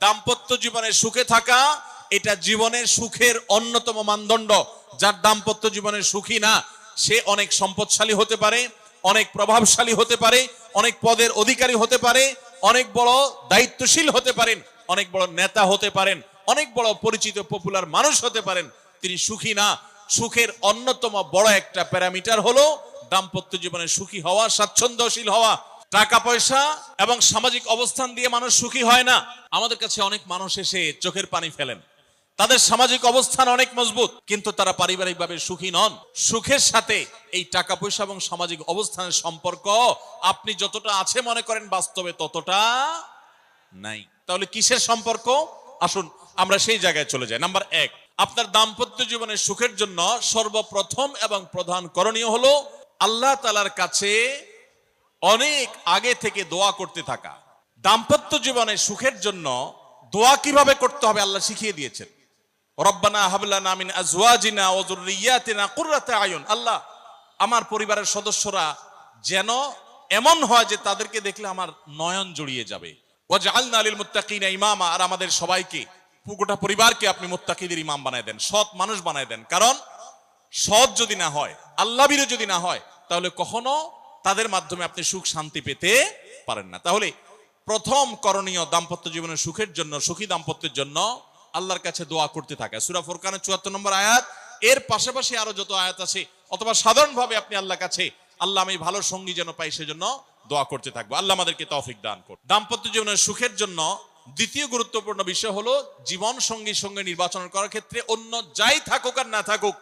দাম্পত্য জীবনে সুখে থাকা এটা জীবনের সুখের অন্যতম মানদণ্ড। যার দাম্পত্য জীবনে সুখী না, সে অনেক সম্পদশালী হতে পারে, অনেক প্রভাবশালী হতে পারে, অনেক পদের অধিকারী হতে পারে, অনেক বড় দায়িত্বশীল হতে পারেন, অনেক বড় নেতা হতে পারেন, অনেক বড় পরিচিত পপুলার মানুষ হতে পারেন, তিনি সুখী না। সুখের অন্যতম বড় একটা প্যারামিটার হলো দাম্পত্য জীবনে সুখী হওয়া, স্বাচ্ছন্দ্যশীল হওয়া। টাকা পয়সা এবং সামাজিক অবস্থান দিয়ে মানুষ সুখী হয় না। আমাদের কাছে অনেক মানুষ এসে চোখের পানি ফেলেন, তাদের সামাজিক অবস্থান অনেক মজবুত, কিন্তু তারা পারিবারিকভাবে সুখী নন। সুখের সাথে এই টাকা পয়সা এবং সামাজিক অবস্থানের সম্পর্ক আপনি যতটা আছে মনে করেন, বাস্তবে ততটা নাই। তাহলে কিসের সম্পর্ক? আসুন আমরা সেই জায়গায় চলে যাই। নাম্বার 1, আপনার দাম্পত্য জীবনের সুখের জন্য সর্বপ্রথম এবং প্রধান করণীয় হলো আল্লাহ তাআলার কাছে অনেক আগে থেকে দোয়া করতে থাকা। দাম্পত্য জীবনের সুখের জন্য দোয়া কিভাবে করতে হবে আল্লাহ শিখিয়ে দিয়েছেন। রব্বানা হাব লানা মিন আজওয়াজিনা ওয়া যুররিয়াতিনা কুররাতা আয়ুন। আল্লাহ, আমার পরিবারের সদস্যরা যেন এমন হয় যে তাদেরকে দেখলে আমার নয়ন জড়িয়ে যাবে। ওয়াজআলনা লিল মুত্তাকিনা ইমামা। আর আমাদের সবাইকে, গোটা পরিবারকে আপনি মুত্তাকিদের ইমাম বানায় দেন, সৎ মানুষ বানায় দেন। কারণ সৎ যদি না হয়, আল্লাহভীরু যদি না হয়, তাহলে কখনো তাদের মাধ্যমে আপনি সুখ শান্তি পেতে পারেন না। তাহলে প্রথম করণীয় দাম্পত্য জীবনের সুখের জন্য, সুখী দাম্পত্যের জন্য আল্লাহর কাছে দোয়া করতে থাকা। সূরা ফুরকানের ৭৪ নম্বর আয়াত, এর পাশাপাশি আরো যত আয়াত আছে, অথবা সাধারণভাবে আপনি আল্লাহর কাছে, আল্লাহ আমি ভালো সঙ্গী যেন পাই সেজন্য দোয়া করতে থাকবো। আল্লাহ আমাদেরকে তৌফিক দান করুন। দাম্পত্য জীবনের সুখের জন্য দ্বিতীয় গুরুত্বপূর্ণ বিষয় হলো জীবন সঙ্গীর সঙ্গে নির্বাচন করার ক্ষেত্রে অন্য যাই থাকুক আর না থাকুক,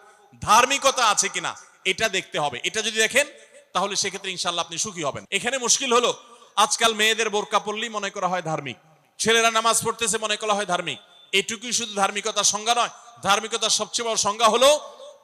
ধার্মিকতা আছে কিনা এটা দেখতে হবে। এটা যদি দেখেন তাহলে সেক্ষেত্রে ইনশাআল্লাহ আপনি সুখী হবেন। এখানে মুশকিল হলো আজকাল মেয়েদের বোরকা পরলেই মনে করা হয় ধার্মিক, ছেলেরা নামাজ পড়তেছে মনে করা হয় ধার্মিক। এটুকুই শুধু ধার্মিকতার সংজ্ঞা নয়। ধার্মিকতার সবচেয়ে বড় সংজ্ঞা হলো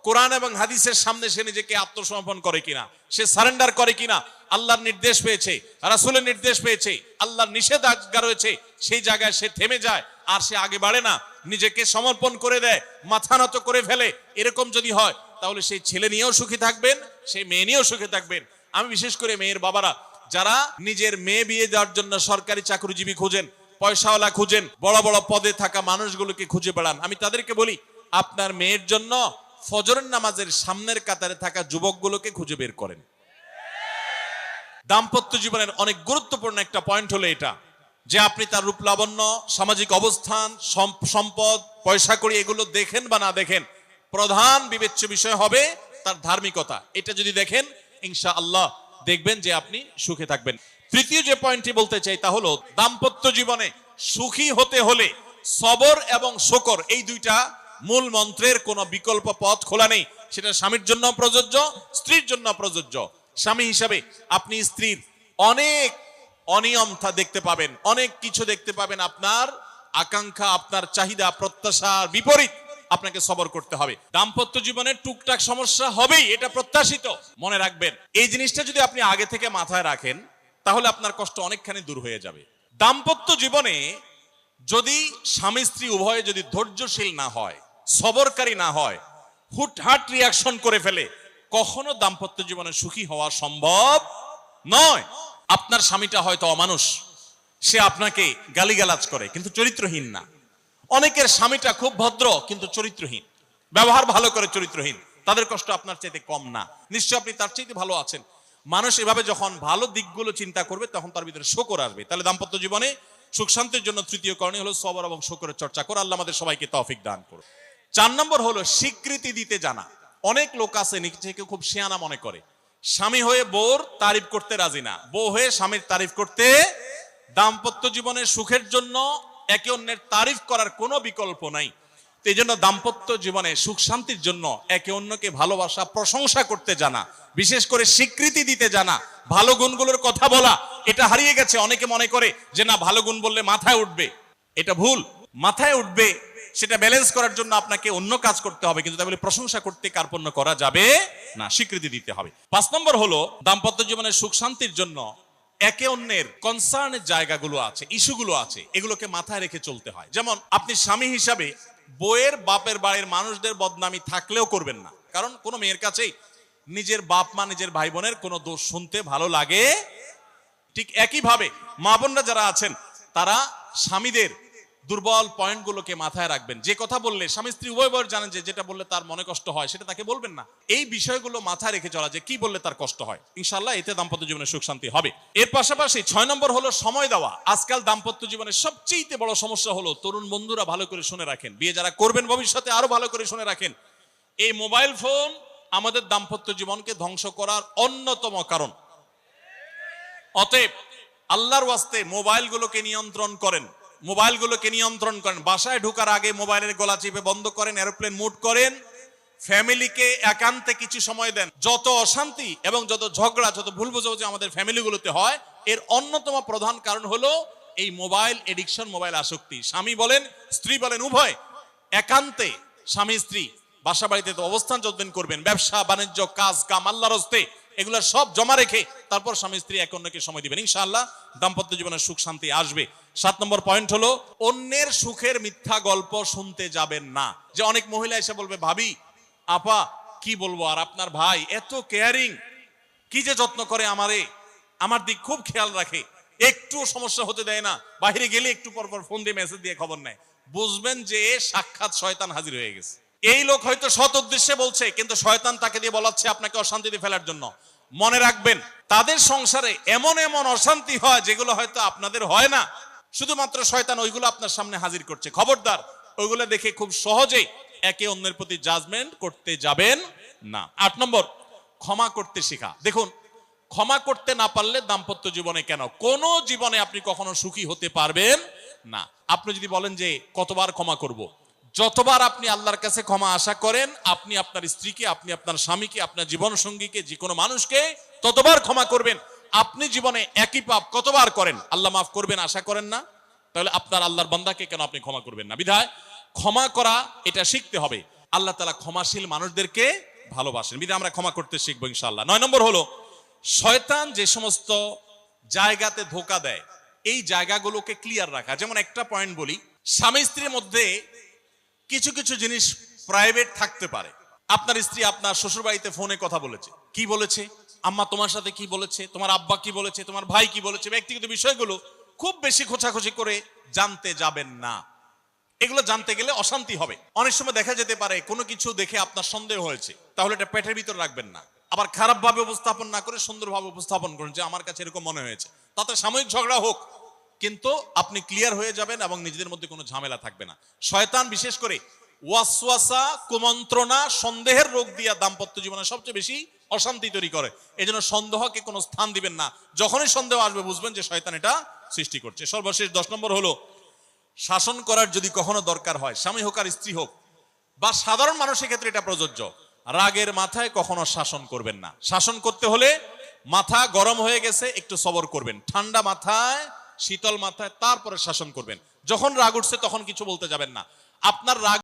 কোরআন এবং হাদিসের সামনে সে নিজেকে আত্মসমর্পণ করে কিনা, সে সারেন্ডার করে কিনা। আল্লাহর নির্দেশ পেয়েছে, রাসূলের নির্দেশ পেয়েছে, আল্লাহর নিষেধাজ্ঞা রয়েছে, সেই জায়গায় সে থেমে যায় আর সে আগে বাড়ে না, নিজেকে সমর্পণ করে দেয়, মাথা নত করে ফেলে। এরকম যদি হয় তাহলে সেই ছেলে নিয়েও সুখী থাকবেন, সেই মেয়ে নিয়েও সুখী থাকবেন। আমি বিশেষ করে মেয়ের বাবারা যারা নিজের মেয়ে বিয়ে দেওয়ার জন্য সরকারি চাকরিজীবী খুঁজেন, পয়সাওয়ালা খুঁজেন, বড় বড় পদে থাকা মানুষগুলোকে খুঁজে বেড়ান, আমি তাদেরকে বলি আপনার মেয়ের জন্য ফজরের নামাজের সামনের কাতারে থাকা যুবকগুলোকে খুঁজে বের করেন। দাম্পত্য জীবনের অনেক গুরুত্বপূর্ণ একটা পয়েন্ট হলো এটা, যে আপনি তার রূপ লাবণ্য, সামাজিক অবস্থান, সম্পদ, পয়সা কড়ি এগুলো দেখেন বা না দেখেন, প্রধান বিবেচ্য বিষয় হবে তার ধার্মিকতা। এটা যদি দেখেন ইনশাআল্লাহ দেখবেন যে আপনি সুখে থাকবেন। তৃতীয় যে পয়েন্টটি বলতে চাই তা হলো দাম্পত্য জীবনে সুখী হতে হলে সবর এবং শুকর, এই দুইটা মূল মন্ত্রের কোনো বিকল্প পথ খোলা নেই। সেটা স্বামীর জন্য প্রযোজ্য, স্ত্রীর জন্য প্রযোজ্য। স্বামী হিসাবে আপনি স্ত্রীর অনেক অনিয়ম দেখতে পাবেন, অনেক কিছু দেখতে পাবেন, আপনার আকাঙ্ক্ষা, আপনার চাহিদা, প্রত্যাশার বিপরীত, আপনাকে সবর করতে হবে। দাম্পত্য জীবনে টুকটাক সমস্যা হবেই, এটা প্রত্যাশিত। মনে রাখবেন এই জিনিসটা যদি আপনি আগে থেকে মাথায় রাখেন তাহলে আপনার কষ্ট অনেকখানি দূর হয়ে যাবে। দাম্পত্য জীবনে যদি স্বামী স্ত্রী উভয়ে যদি ধৈর্যশীল না হয়, সবরকারী না হয়, হুটহাট রিয়াকশন করে ফেলে, কখনো দাম্পত্য জীবনে সুখী হওয়া সম্ভব নয়। আপনার স্বামীটা হয়তো অমানুষ, সে আপনাকে গালিগালাজ করে কিন্তু চরিত্রহীন না। অনেকের স্বামীটা খুব ভদ্র কিন্তু চরিত্রহীন, ব্যবহার ভালো করে চরিত্রহীন, তাদের কষ্ট আপনার চাইতে কম না, নিশ্চয় আপনি তার চাইতে ভালো আছেন। মানুষ এভাবে যখন ভালো দিকগুলো চিন্তা করবে তখন তার ভিতরে শুকর আসবে। তাহলে দাম্পত্য জীবনে সুখ শান্তির জন্য তৃতীয় করণীয় হলো সবর এবং শুকরের চর্চা করা। আল্লাহ আমাদের সবাইকে তৌফিক দান করুন। 4 নম্বর হলো স্বীকৃতি দিতে জানা। অনেক লোক আছে নিজেকে খুব শিয়ানা মনে করে, স্বামী হয়ে বউর তারিফ করতে রাজি না, বউ হয়ে স্বামীর তারিফ করতে। দাম্পত্য জীবনের সুখের জন্য একে অন্যের তারিফ করার কোনো বিকল্প নাই। এই জন্য দাম্পত্য জীবনে সুখ শান্তির জন্য একে অন্যকে ভালোবাসা, প্রশংসা করতে জানা, বিশেষ করে স্বীকৃতি দিতে জানা, ভালো গুণগুলোর কথা বলা, এটা হারিয়ে গেছে। অনেকে মনে করে যে না, ভালো গুণ বললে মাথায় উঠবে, এটা ভুল। মাথায় উঠবে সেটা ব্যালেন্স করার জন্য আপনাকে অন্য কাজ করতে হবে, কিন্তু তাহলে প্রশংসা করতে কার্পণ্য করা যাবে না, স্বীকৃতি দিতে হবে। 5 নম্বর হলো দাম্পত্য জীবনের সুখ শান্তির জন্য একে অন্যের কনসার্নের জায়গাগুলো আছে, ইস্যুগুলো আছে, এগুলোকে মাথায় রেখে চলতে হয়। যেমন আপনি স্বামী হিসাবে বউয়ের বাপের বাড়ির মানুষদের বদনামি থাকলেও করবেন না, কারণ কোনো মেয়ের কাছেই নিজের বাপ মা, নিজের ভাই বোনের কোনো দোষ শুনতে ভালো লাগে। ঠিক একইভাবে মা বোনরা যারা আছেন তারা স্বামীদের দুর্বল পয়েন্টগুলোকে মাথায় রাখবেন। যে কথা বললে স্বামী স্ত্রী উভয় জানেন যে যেটা বললে তার মনে কষ্ট হয় সেটা তাকে বলবেন না। এই বিষয়গুলো মাথায় রেখে চলা, যে কি বললে তার কষ্ট হয়, ইনশাআল্লাহ এতে দাম্পত্য জীবনে সুখ শান্তি হবে। এর পাশাপাশি 6 নম্বর হলো সময় দেওয়া। আজকাল দাম্পত্য জীবনের সবচেয়ে বড় সমস্যা হলো, তরুণ বন্ধুরা ভালো করে শুনে রাখেন, বিয়ে যারা করবেন ভবিষ্যতে আরো ভালো করে শুনে রাখেন, এই মোবাইল ফোন আমাদের দাম্পত্য জীবনকে ধ্বংস করার অন্যতম কারণ। অতএব আল্লাহর ওয়াস্তে মোবাইলগুলোকে নিয়ন্ত্রণ করেন, মোবাইলগুলোকে নিয়ন্ত্রণ করেন। বাসায় ঢোকার আগে মোবাইলের গলা চেপে বন্ধ করেন, এরোপ্লেন মুড করেন। ফ্যামিলিকে একান্তে কিছু সময় দেন। যত অশান্তি এবং যত ঝগড়া, যত ভুল বোঝাবুঝি আমাদের ফ্যামিলিগুলোতে হয়, এর অন্যতম প্রধান কারণ হলো এই মোবাইল এডিকশন, মোবাইল আসক্তি। স্বামী বলেন স্ত্রী বলেন উভয় একান্তে স্বামী স্ত্রী বাসা বাড়িতে তো অবস্থান যতদিন করবেন, ব্যবসা বাণিজ্য কাজ কাম আল্লাহর হস্তে, এগুলো সব জমা রেখে তারপর স্বামী স্ত্রী এক অন্যকে সময় দিবেন, ইনশাআল্লাহ দাম্পত্য জীবনের সুখ শান্তি আসবে। 7 নম্বর পয়েন্ট হলো অন্যের সুখের মিথ্যা গল্প শুনতে যাবেন না। যে অনেক মহিলা এসে বলবে, ভাবি আপা কি বলবো আর, আপনার ভাই এত কেয়ারিং, কি যে যত্ন করে আমারে, আমার দিক খুব খেয়াল রাখে, একটু সমস্যা হতে দেয় না, বাইরে গেলে একটু পর পর ফোন দিয়ে মেসেজ দিয়ে খবর নেয়। বুঝবেন যে সাক্ষাৎ শয়তান হাজির হয়ে গেছে। এই লোক হয়তো সৎ উদ্দেশ্যে বলছে, কিন্তু শয়তান তাকে দিয়ে বলাচ্ছে আপনাকে অশান্তিতে ফেলার জন্য। মনে রাখবেন, তাদের সংসারে এমন এমন অশান্তি হয় যেগুলো হয়তো আপনাদের হয় না, শুধুমাত্র শয়তান ওইগুলো আপনার সামনে হাজির করছে। খবরদার, ওইগুলো দেখে খুব সহজেই একে অন্যের প্রতি জাজমেন্ট করতে যাবেন না। 8 নম্বর, ক্ষমা করতে শেখা। দেখুন, ক্ষমা করতে না পারলে দাম্পত্য জীবনে কেন কোন জীবনে আপনি কখনো সুখী হতে পারবেন না। আপনি যদি বলেন যে কতবার ক্ষমা করব, যতবার আপনি আল্লাহর কাছে ক্ষমা আশা করেন, আপনি আপনার স্ত্রীকে, আপনি আপনার স্বামীকে, আপনার জীবন সঙ্গীকে, যে কোনো মানুষকে ততবার ক্ষমা করবেন। আপনি জীবনে একই পাপ কতবার করেন, আল্লাহ মাফ করবেন আশা করেন না, তাহলে আপনার আল্লাহর বান্দাকে কেন আপনি ক্ষমা করবেন না? বিধায় ক্ষমা করা এটা শিখতে হবে। আল্লাহ তাআলা ক্ষমাশীল মানুষদেরকে ভালোবাসেন, বিধায় আমরা ক্ষমা করতে শিখবো ইনশাআল্লাহ। 9 নম্বর হলো শয়তান যে সমস্ত জায়গাতে ধোঁকা দেয়, এই জায়গাগুলোকে ক্লিয়ার রাখা। যেমন একটা পয়েন্ট বলি, স্বামী স্ত্রীর মধ্যে কিছু কিছু জিনিস প্রাইভেট থাকতে পারে। আপনার স্ত্রী আপনার শ্বশুর বাড়িতে ফোনে কথা বলেছে, কি বলেছে, আম্মা তোমার সাথে কি বলেছে, তোমার আব্বা কি বলেছে, তোমার ভাই কি বলেছে, ব্যক্তিগত বিষয়গুলো খুব বেশি খোঁচাখুচি করে জানতে যাবেন না। এগুলো জানতে গেলে অশান্তি হবে। অনেক সময় দেখা যেতে পারে কোনো কিছু দেখে আপনার সন্দেহ হয়েছে, তাহলে এটা পেটের ভিতর রাখবেন না। আবার খারাপ ভাবে উপস্থাপন না করে সুন্দরভাবে উপস্থাপন করুন যে আমার কাছে এরকম মনে হয়েছে, তাতে সাময়িক ঝগড়া হোক, কিন্তু আপনি ক্লিয়ার হয়ে যাবেন এবং নিজেদের মধ্যে কোনো ঝামেলা থাকবে না। শয়তান বিশেষ করে ওয়াসওয়াসা, কুমন্ত্রণা, সন্দেহের রোগ দিয়া দাম্পত্য জীবনে সবচেয়ে বেশি অশান্তি তৈরি করে। এজন্য সন্দেহকে কোনো স্থান দিবেন না। যখনই সন্দেহ আসবে বুঝবেন যে শয়তান এটা সৃষ্টি করছে। সর্বশেষ 10 নম্বর হলো শাসন করার যদি কখনো দরকার হয়, স্বামী হোক আর স্ত্রী হোক বা সাধারণ মানুষের ক্ষেত্রে এটা প্রযোজ্য, রাগের মাথায় কখনো শাসন করবেন না। শাসন করতে হলে মাথা গরম হয়ে গেছে একটু সবর করবেন, ঠান্ডা মাথায় শীতল মাথায় তারপরে শাসন করবেন। যখন রাগ উঠছে তখন কিছু বলতে যাবেন না। আপনার রাগ